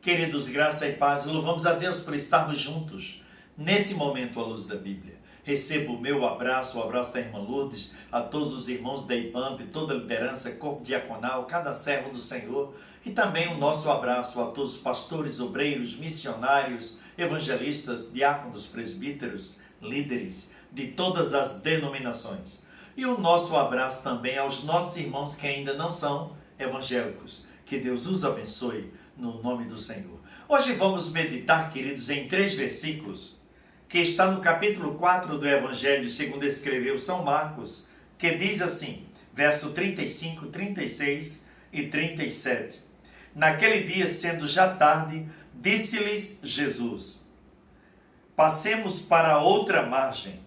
Queridos, graça e paz, louvamos a Deus por estarmos juntos nesse momento à luz da Bíblia. Recebo o meu abraço, o abraço da irmã Lourdes, a todos os irmãos da IBAMP, toda a liderança, corpo diaconal, cada servo do Senhor, e também o nosso abraço a todos os pastores, obreiros, missionários, evangelistas, diáconos, presbíteros, líderes de todas as denominações. E o nosso abraço também aos nossos irmãos que ainda não são evangélicos. Que Deus os abençoe no nome do Senhor. Hoje vamos meditar, queridos, em 3 versículos, que está no capítulo 4 do Evangelho segundo escreveu São Marcos, que diz assim, verso 35, 36 e 37. Naquele dia, sendo já tarde, disse-lhes Jesus: passemos para outra margem.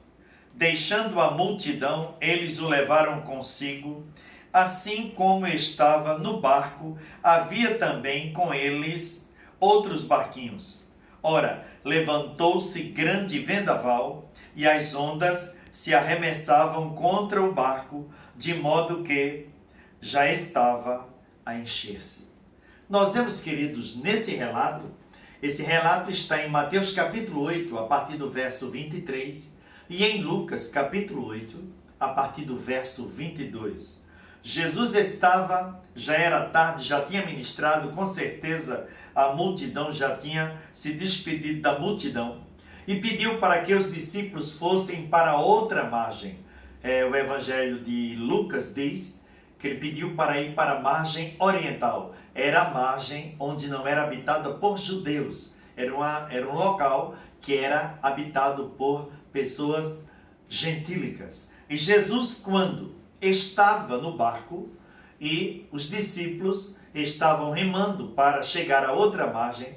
Deixando a multidão, eles o levaram consigo. Assim como estava no barco, havia também com eles outros barquinhos. Ora, levantou-se grande vendaval, e as ondas se arremessavam contra o barco, de modo que já estava a encher-se. Nós vemos, queridos, nesse relato, esse relato está em Mateus capítulo 8, a partir do verso 23, e em Lucas capítulo 8, a partir do verso 22. Jesus já era tarde, já tinha ministrado, com certeza a multidão já tinha se despedido da multidão e pediu para que os discípulos fossem para outra margem. O Evangelho de Lucas diz que ele pediu para ir para a margem oriental. Era a margem onde não era habitada por judeus. Era um local que era habitado por pessoas gentílicas. E Jesus, quando estava no barco e os discípulos estavam remando para chegar a outra margem,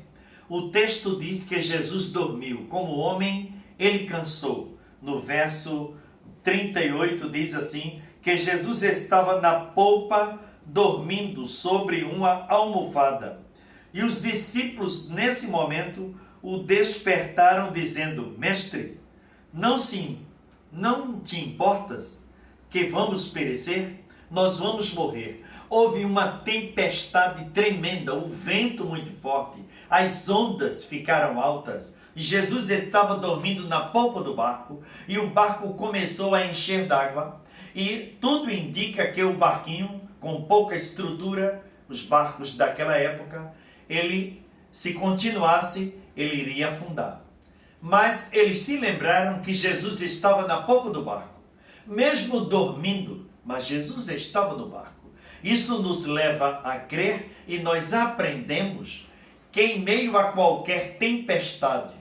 o texto diz que Jesus dormiu. Como homem, ele cansou. No verso 38 diz assim, que Jesus estava na polpa dormindo sobre uma almofada. E os discípulos, nesse momento, o despertaram dizendo: Mestre, não te importas que vamos perecer? Nós vamos morrer. Houve uma tempestade tremenda, o vento muito forte, as ondas ficaram altas. Jesus estava dormindo na polpa do barco e o barco começou a encher d'água. E tudo indica que o barquinho, com pouca estrutura, os barcos daquela época, se continuasse, ele iria afundar. Mas eles se lembraram que Jesus estava na polpa do barco, mesmo dormindo, mas Jesus estava no barco. Isso nos leva a crer e nós aprendemos que em meio a qualquer tempestade,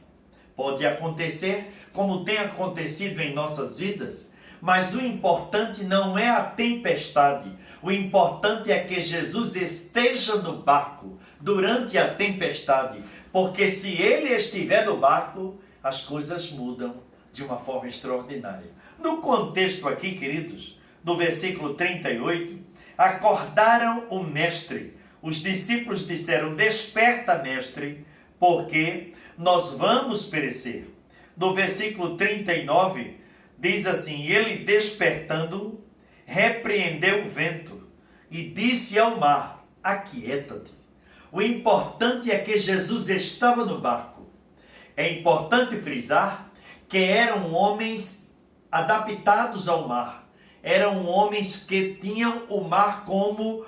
pode acontecer como tem acontecido em nossas vidas, mas o importante não é a tempestade, o importante é que Jesus esteja no barco durante a tempestade, porque se ele estiver no barco, as coisas mudam de uma forma extraordinária. No contexto aqui, queridos, do versículo 38, acordaram o mestre. Os discípulos disseram: desperta, mestre, porque nós vamos perecer. No versículo 39, diz assim: ele despertando, repreendeu o vento e disse ao mar: aquieta-te. O importante é que Jesus estava no barco. É importante frisar que eram homens adaptados ao mar. Eram homens que tinham o mar como,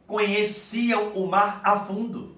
conheciam o mar a fundo.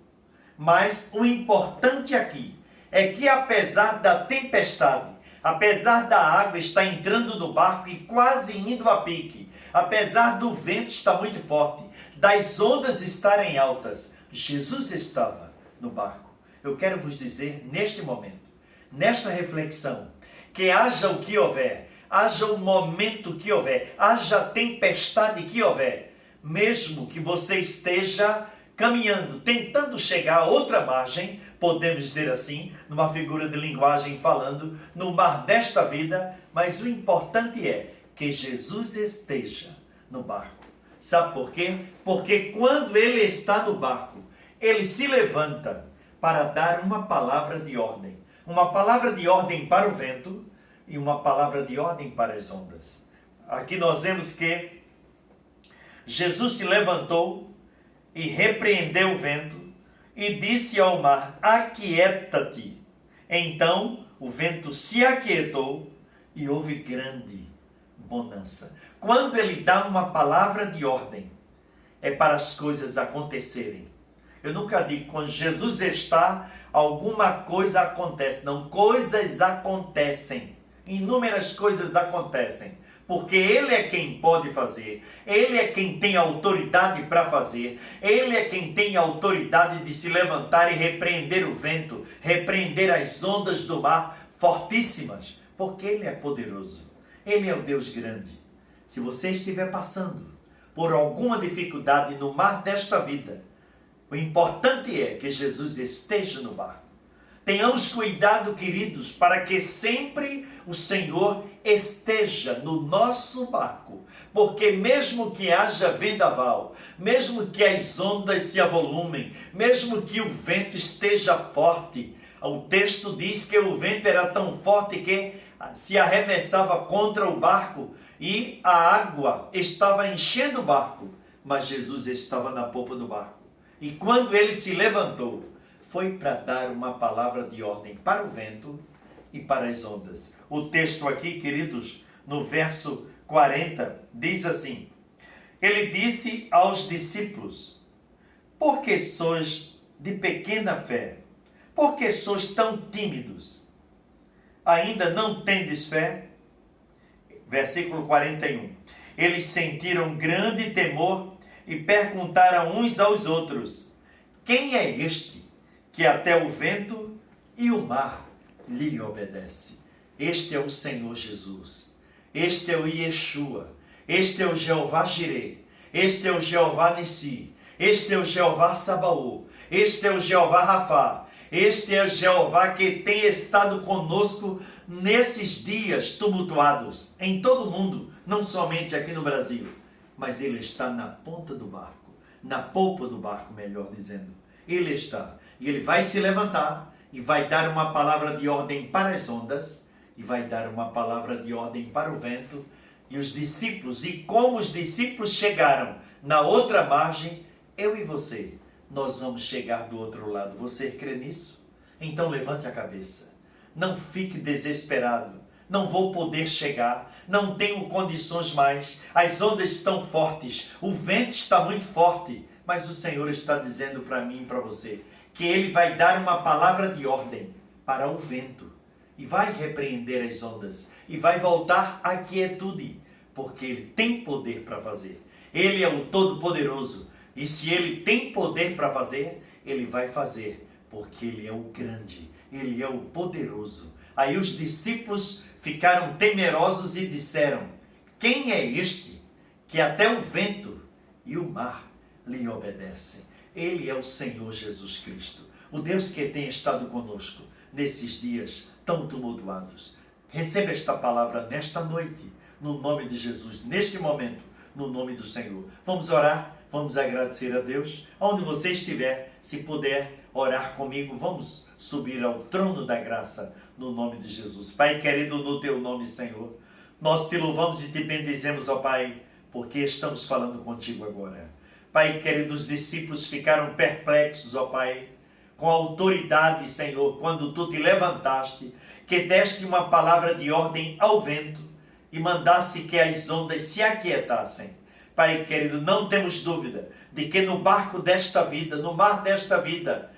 Mas o importante aqui é que apesar da tempestade, apesar da água estar entrando no barco e quase indo a pique, apesar do vento estar muito forte, das ondas estarem altas, Jesus estava no barco. Eu quero vos dizer neste momento, nesta reflexão, que haja o que houver, haja o momento que houver, haja a tempestade que houver, mesmo que você esteja caminhando, tentando chegar a outra margem, podemos dizer assim, numa figura de linguagem falando, no mar desta vida, mas o importante é que Jesus esteja no barco. Sabe por quê? Porque quando ele está no barco, ele se levanta para dar uma palavra de ordem. Uma palavra de ordem para o vento e uma palavra de ordem para as ondas. Aqui nós vemos que Jesus se levantou e repreendeu o vento e disse ao mar: aquieta-te. Então o vento se aquietou e houve grande bonança. Quando ele dá uma palavra de ordem, é para as coisas acontecerem. Eu nunca digo, quando Jesus está, alguma coisa acontece. Não, coisas acontecem. Inúmeras coisas acontecem. Porque Ele é quem pode fazer. Ele é quem tem autoridade para fazer. Ele é quem tem autoridade de se levantar e repreender o vento, repreender as ondas do mar fortíssimas. Porque Ele é poderoso. Ele é o Deus grande. Se você estiver passando por alguma dificuldade no mar desta vida, o importante é que Jesus esteja no barco. Tenhamos cuidado, queridos, para que sempre o Senhor esteja no nosso barco. Porque mesmo que haja vendaval, mesmo que as ondas se avolumem, mesmo que o vento esteja forte, o texto diz que o vento era tão forte que se arremessava contra o barco e a água estava enchendo o barco, mas Jesus estava na popa do barco. E quando ele se levantou, foi para dar uma palavra de ordem para o vento e para as ondas. O texto aqui, queridos, no verso 40, diz assim: ele disse aos discípulos: por que sois de pequena fé? Por que sois tão tímidos? Ainda não tendes fé? Versículo 41. Eles sentiram grande temor e perguntaram uns aos outros: quem é este que até o vento e o mar lhe obedece? Este é o Senhor Jesus. Este é o Yeshua. Este é o Jeová Jireh. Este é o Jeová Nissi. Este é o Jeová Sabaú. Este é o Jeová Rafá. Este é o Jeová que tem estado conosco nesses dias tumultuados em todo o mundo, não somente aqui no Brasil, mas Ele está na ponta do barco, na polpa do barco, melhor dizendo. Ele está, e Ele vai se levantar e vai dar uma palavra de ordem para as ondas e vai dar uma palavra de ordem para o vento. E os discípulos, e como os discípulos chegaram na outra margem, eu e você, nós vamos chegar do outro lado. Você crê nisso? Então levante a cabeça. Não fique desesperado. Não vou poder chegar. Não tenho condições mais. As ondas estão fortes. O vento está muito forte. Mas o Senhor está dizendo para mim e para você que Ele vai dar uma palavra de ordem para o vento. E vai repreender as ondas. E vai voltar à quietude. Porque Ele tem poder para fazer. Ele é o Todo-Poderoso. E se Ele tem poder para fazer, Ele vai fazer. Porque Ele é o grande. Ele é o poderoso. Aí os discípulos ficaram temerosos e disseram: quem é este que até o vento e o mar lhe obedecem? Ele é o Senhor Jesus Cristo, o Deus que tem estado conosco nesses dias tão tumultuados. Receba esta palavra nesta noite, no nome de Jesus, neste momento, no nome do Senhor. Vamos orar, vamos agradecer a Deus. Onde você estiver, se puder orar comigo, vamos subir ao trono da graça, no nome de Jesus. Pai querido, no teu nome, Senhor, nós te louvamos e te bendizemos, ó Pai, porque estamos falando contigo agora. Pai querido, os discípulos ficaram perplexos, ó Pai, com a autoridade, Senhor, quando tu te levantaste, que deste uma palavra de ordem ao vento e mandasse que as ondas se aquietassem. Pai querido, não temos dúvida de que no barco desta vida, no mar desta vida,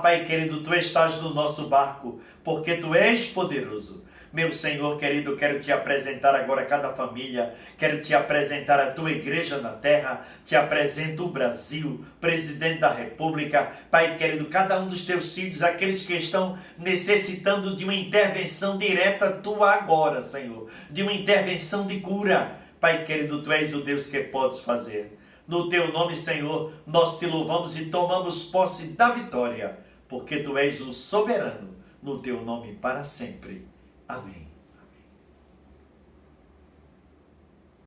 Pai querido, tu estás no nosso barco, porque tu és poderoso. Meu Senhor querido, quero te apresentar agora cada família, quero te apresentar a tua igreja na terra, te apresento o Brasil, presidente da República, Pai querido, cada um dos teus filhos, aqueles que estão necessitando de uma intervenção direta tua agora, Senhor, de uma intervenção de cura. Pai querido, tu és o Deus que podes fazer. No teu nome, Senhor, nós te louvamos e tomamos posse da vitória, porque tu és o soberano, no teu nome para sempre. Amém.